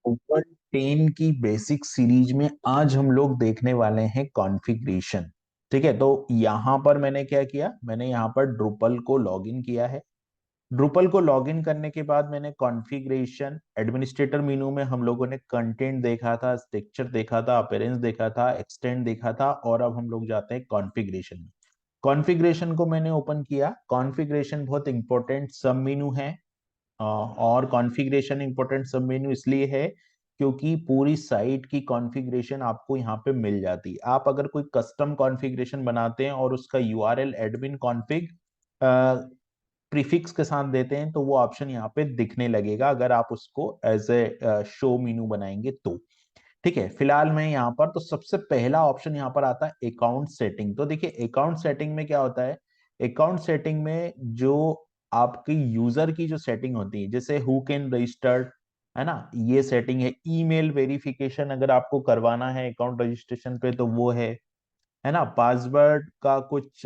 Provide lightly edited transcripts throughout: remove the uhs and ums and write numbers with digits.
ऊपर 10 की basic series में आज हम लोग देखने वाले हैं कॉन्फ़िगरेशन। ठीक है, तो यहाँ पर मैंने क्या किया, मैंने यहाँ पर ड्रुपल को लॉगिन किया है। ड्रुपल को लॉगिन करने के बाद मैंने कॉन्फ़िगरेशन एडमिनिस्ट्रेटर मेनू में हम लोगों ने कंटेंट देखा था, स्ट्रक्चर देखा था, अपीयरेंस देखा था, एक्सटेंड देखा था, और अब हम लोग जाते हैं कॉन्फ़िगरेशन में। कॉन्फ़िगरेशन को मैंने ओपन किया। कॉन्फ़िगरेशन बहुत इंपॉर्टेंट सब मेनू है। और कॉन्फ़िगरेशन इंपॉर्टेंट सब मेन्यू इसलिए है क्योंकि पूरी साइट की कॉन्फ़िगरेशन आपको यहाँ पे मिल जाती है। आप अगर कोई कस्टम कॉन्फ़िगरेशन बनाते हैं और उसका यूआरएल एडमिन कॉन्फ़िग प्रीफिक्स के साथ देते हैं, तो वो ऑप्शन यहाँ पे दिखने लगेगा अगर आप उसको एज ए शो मेन्यू बनाएंगे तो। ठीक है, फिलहाल मैं यहाँ पर तो सबसे पहला ऑप्शन यहाँ पर आता है अकाउंट सेटिंग। तो देखिए अकाउंट सेटिंग में क्या होता है, अकाउंट सेटिंग में जो आपकी यूजर की जो सेटिंग होती है, जैसे हु कैन रजिस्टर्ड, है ना, ये सेटिंग है। ईमेल वेरिफिकेशन अगर आपको करवाना है अकाउंट रजिस्ट्रेशन पे तो वो है ना। पासवर्ड का कुछ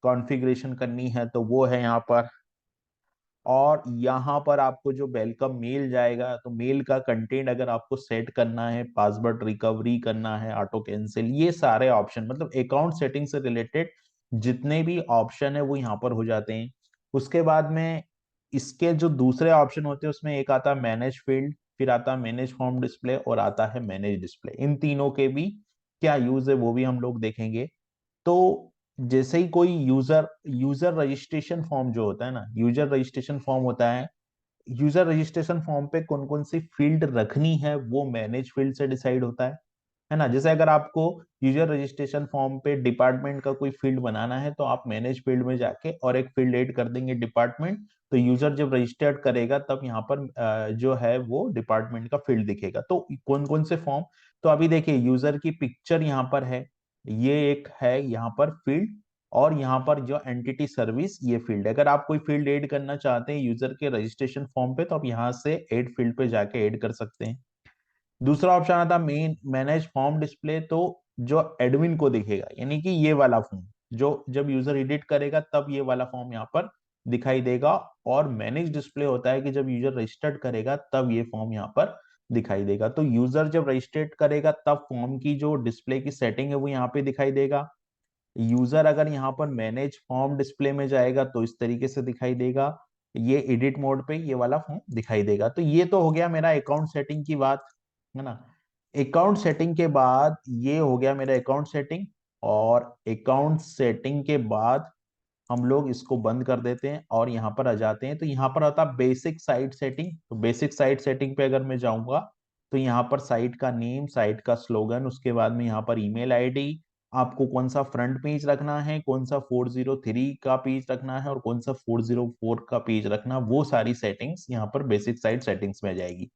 कॉन्फ़िगरेशन करनी है तो वो है यहाँ पर। और यहाँ पर आपको जो वेलकम मेल जाएगा तो मेल का कंटेंट अगर आपको सेट करना है, पासवर्ड रिकवरी करना है, ऑटो कैंसिल, ये सारे ऑप्शन मतलब अकाउंट सेटिंग से रिलेटेड जितने भी ऑप्शन है वो यहाँ पर हो जाते हैं। उसके बाद में इसके जो दूसरे ऑप्शन होते हैं उसमें एक आता है मैनेज फील्ड, फिर आता है मैनेज फॉर्म डिस्प्ले और आता है मैनेज डिस्प्ले। इन तीनों के भी क्या यूज है वो भी हम लोग देखेंगे। तो जैसे ही कोई यूजर यूजर रजिस्ट्रेशन फॉर्म जो होता है ना, यूजर रजिस्ट्रेशन फॉर्म होता है, यूजर रजिस्ट्रेशन फॉर्म पे कौन कौन सी फील्ड रखनी है वो मैनेज फील्ड से डिसाइड होता है ना। जैसे अगर आपको यूजर रजिस्ट्रेशन फॉर्म पे डिपार्टमेंट का कोई फील्ड बनाना है तो आप मैनेज फील्ड में जाके और एक फील्ड ऐड कर देंगे डिपार्टमेंट। तो यूजर जब रजिस्टर्ड करेगा तब यहाँ पर जो है वो डिपार्टमेंट का फील्ड दिखेगा। तो कौन कौन से फॉर्म, तो अभी देखिए यूजर की पिक्चर यहाँ पर है, ये एक है यहाँ पर फील्ड। और यहाँ पर जो एंटिटी सर्विस ये फील्ड है। अगर आप कोई फील्ड ऐड करना चाहते हैं यूजर के रजिस्ट्रेशन फॉर्म पे तो आप यहाँ से ऐड फील्ड पे जाके ऐड कर सकते हैं। दूसरा ऑप्शन आता मेन मैनेज फॉर्म डिस्प्ले, तो जो एडमिन को दिखेगा, यानी कि ये वाला फॉर्म जो जब यूजर एडिट करेगा तब ये वाला फॉर्म यहाँ पर दिखाई देगा। और मैनेज डिस्प्ले होता है कि जब यूजर रजिस्टर्ड करेगा तब ये फॉर्म यहाँ पर दिखाई देगा। तो यूजर जब रजिस्टर्ड करेगा तब फॉर्म की जो डिस्प्ले की सेटिंग है वो यहाँ पे दिखाई देगा। यूजर अगर यहाँ पर मैनेज फॉर्म डिस्प्ले में जाएगा तो इस तरीके से दिखाई देगा, ये एडिट मोड पे ये वाला फॉर्म दिखाई देगा। तो ये तो हो गया मेरा अकाउंट सेटिंग की बात, है ना। अकाउंट सेटिंग के बाद ये हो गया मेरा अकाउंट सेटिंग। और अकाउंट सेटिंग के बाद हम लोग इसको बंद कर देते हैं और यहाँ पर आ जाते हैं। तो यहाँ पर आता बेसिक साइट सेटिंग। तो बेसिक साइट सेटिंग पे अगर मैं जाऊंगा तो यहाँ पर साइट का नेम, साइट का स्लोगन, उसके बाद में यहाँ पर ईमेल आईडी, आपको कौन सा फ्रंट पेज रखना है, कौन सा 403 का पेज रखना है और कौन सा 404 का पेज रखना, वो सारी सेटिंग्स यहाँ पर बेसिक साइट सेटिंग्स में आ जाएगी।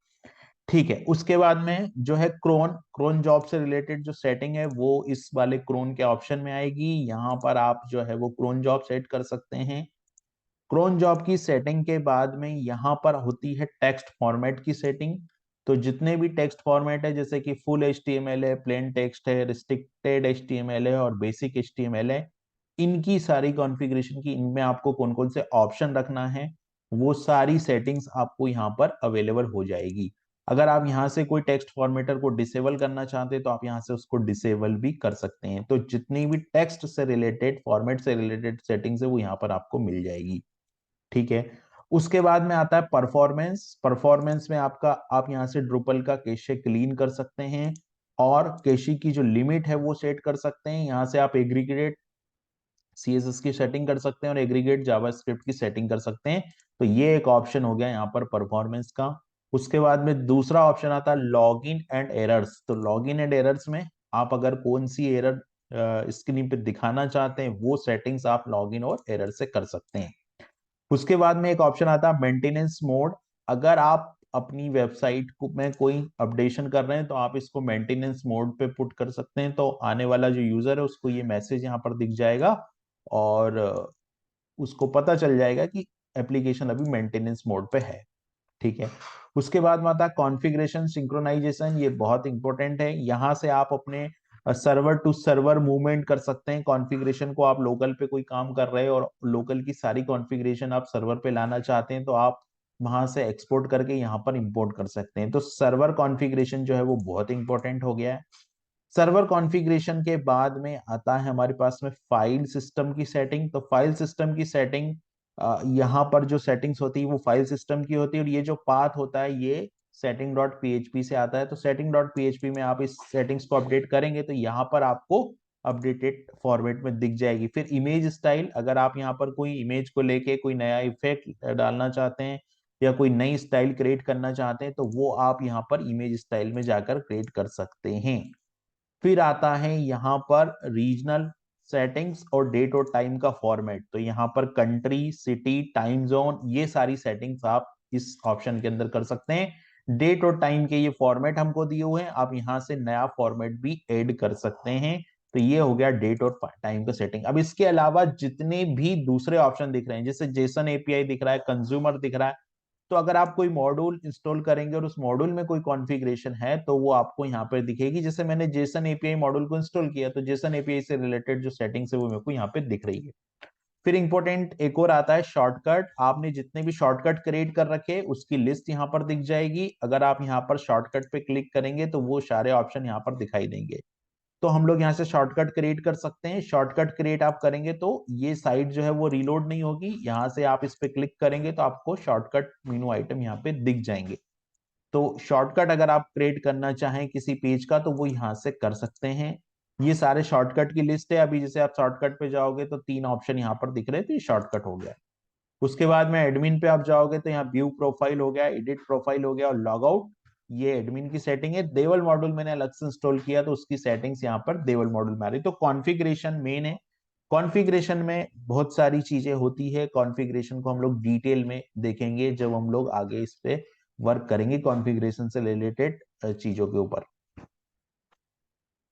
ठीक है, उसके बाद में जो है क्रोन क्रोन जॉब से रिलेटेड जो सेटिंग है वो इस वाले क्रोन के ऑप्शन में आएगी। यहाँ पर आप जो है वो क्रोन जॉब सेट कर सकते हैं। क्रोन जॉब की सेटिंग के बाद में यहाँ पर होती है टेक्स्ट फॉर्मेट की सेटिंग। तो जितने भी टेक्स्ट फॉर्मेट है जैसे कि फुल एचटीएमएल है, प्लेन टेक्स्ट है, रिस्ट्रिक्टेड एचटीएमएल है और बेसिक एचटीएमएल है, इनकी सारी कॉन्फ़िगरेशन की इनमें आपको कौन कौन से ऑप्शन रखना है वो सारी सेटिंग्स आपको यहाँ पर अवेलेबल हो जाएगी। अगर आप यहाँ से कोई टेक्स्ट फॉर्मेटर को डिसेबल करना चाहते हैं तो आप यहाँ से उसको डिसेबल भी कर सकते हैं। तो जितनी भी टेक्स्ट से रिलेटेड, फॉर्मेट से रिलेटेड सेटिंग्स है वो यहाँ पर आपको मिल जाएगी। ठीक है, उसके बाद में आता है परफॉर्मेंस। परफॉर्मेंस में आपका आप यहाँ से ड्रुपल का कैशे क्लीन कर सकते हैं और कैशे की जो लिमिट है वो सेट कर सकते हैं। यहाँ से आप एग्रीगेट सीएसएस की सेटिंग कर सकते हैं और एग्रीगेट जावास्क्रिप्ट की सेटिंग कर सकते हैं। तो ये एक ऑप्शन हो गया यहाँ पर परफॉर्मेंस का। उसके बाद में दूसरा ऑप्शन आता है लॉगिन एंड एरर्स। तो लॉगिन एंड एरर्स में आप अगर कौन सी एरर स्क्रीन पे दिखाना चाहते हैं वो सेटिंग्स आप लॉगिन और एरर से कर सकते हैं। उसके बाद में एक ऑप्शन आता है मेंटेनेंस मोड। अगर आप अपनी वेबसाइट को में कोई अपडेशन कर रहे हैं तो आप इसको मेंटेनेंस मोड पे पुट कर सकते हैं। तो आने वाला जो यूजर है उसको ये मैसेज यहाँ पर दिख जाएगा और उसको पता चल जाएगा कि एप्लीकेशन अभी मेंटेनेंस मोड पे है। ठीक है, उसके बाद में आता है कॉन्फ़िगरेशन सिंक्रोनाइजेशन। ये बहुत इंपॉर्टेंट है। यहाँ से आप अपने सर्वर टू सर्वर मूवमेंट कर सकते हैं कॉन्फ़िगरेशन को। आप लोकल पे कोई काम कर रहे हैं और लोकल की सारी कॉन्फ़िगरेशन आप सर्वर पे लाना चाहते हैं तो आप वहां से एक्सपोर्ट करके यहाँ पर इंपोर्ट कर सकते हैं। तो सर्वर कॉन्फ़िगरेशन जो है वो बहुत इंपॉर्टेंट हो गया है। सर्वर कॉन्फ़िगरेशन के बाद में आता है हमारे पास में फाइल सिस्टम की सेटिंग। तो फाइल सिस्टम की सेटिंग, यहाँ पर जो सेटिंग्स होती है वो फाइल सिस्टम की होती है, और ये जो पाथ होता है ये सेटिंग डॉट पीएचपी से आता है। तो सेटिंग डॉट पीएचपी में आप इस सेटिंग्स को अपडेट करेंगे तो यहाँ पर आपको अपडेटेड फॉर्मेट में दिख जाएगी। फिर इमेज स्टाइल, अगर आप यहाँ पर कोई इमेज को लेके कोई नया इफेक्ट डालना चाहते हैं या कोई नई स्टाइल क्रिएट करना चाहते हैं तो वो आप यहाँ पर इमेज स्टाइल में जाकर क्रिएट कर सकते हैं। फिर आता है यहाँ पर रीजनल सेटिंग्स और डेट और टाइम का फॉर्मेट। तो यहाँ पर कंट्री, सिटी, टाइम जोन, ये सारी सेटिंग्स आप इस ऑप्शन के अंदर कर सकते हैं। डेट और टाइम के ये फॉर्मेट हमको दिए हुए हैं, आप यहाँ से नया फॉर्मेट भी ऐड कर सकते हैं। तो ये हो गया डेट और टाइम का सेटिंग। अब इसके अलावा जितने भी दूसरे ऑप्शन दिख रहे हैं, जैसे जेसन एपीआई दिख रहा है, कंज्यूमर दिख रहा है, तो अगर आप कोई मॉड्यूल इंस्टॉल करेंगे और उस मॉड्यूल में कोई कॉन्फ़िगरेशन है तो वो आपको यहाँ पर दिखेगी। जैसे मैंने जेसन एपीआई मॉड्यूल को इंस्टॉल किया तो जेसन एपीआई से रिलेटेड जो सेटिंग्स है वो मेरे को यहाँ पे दिख रही है। फिर इंपॉर्टेंट एक और आता है शॉर्टकट। आपने जितने भी शॉर्टकट क्रिएट कर रखे उसकी लिस्ट यहाँ पर दिख जाएगी। अगर आप यहाँ पर शॉर्टकट पे क्लिक करेंगे तो वो सारे ऑप्शन यहाँ पर दिखाई देंगे। तो हम लोग यहाँ से शॉर्टकट क्रिएट कर सकते हैं। शॉर्टकट क्रिएट आप करेंगे तो ये साइट जो है वो रीलोड नहीं होगी। यहाँ से आप इस पे क्लिक करेंगे तो आपको शॉर्टकट मेनू आइटम यहाँ पे दिख जाएंगे। तो शॉर्टकट अगर आप क्रिएट करना चाहें किसी पेज का तो वो यहाँ से कर सकते हैं। ये सारे शॉर्टकट की लिस्ट है। अभी जैसे आप शॉर्टकट पे जाओगे तो 3 ऑप्शन यहाँ पर दिख रहे हैं, तो ये शॉर्टकट हो गया। उसके बाद में एडमिन पे आप जाओगे तो यहाँ व्यू प्रोफाइल हो गया, एडिट प्रोफाइल हो गया और लॉग आउट, ये एडमिन की सेटिंग है। देवल मॉड्यूल मैंने अलग से इंस्टॉल किया तो उसकी सेटिंग्स यहाँ पर देवल मॉड्यूल में आ रही। तो कॉन्फ़िगरेशन मेन है। कॉन्फ़िगरेशन में बहुत सारी चीजें होती है। कॉन्फ़िगरेशन को हम लोग डिटेल में देखेंगे जब हम लोग आगे इस पे वर्क करेंगे कॉन्फ़िगरेशन से रिलेटेड चीजों के ऊपर।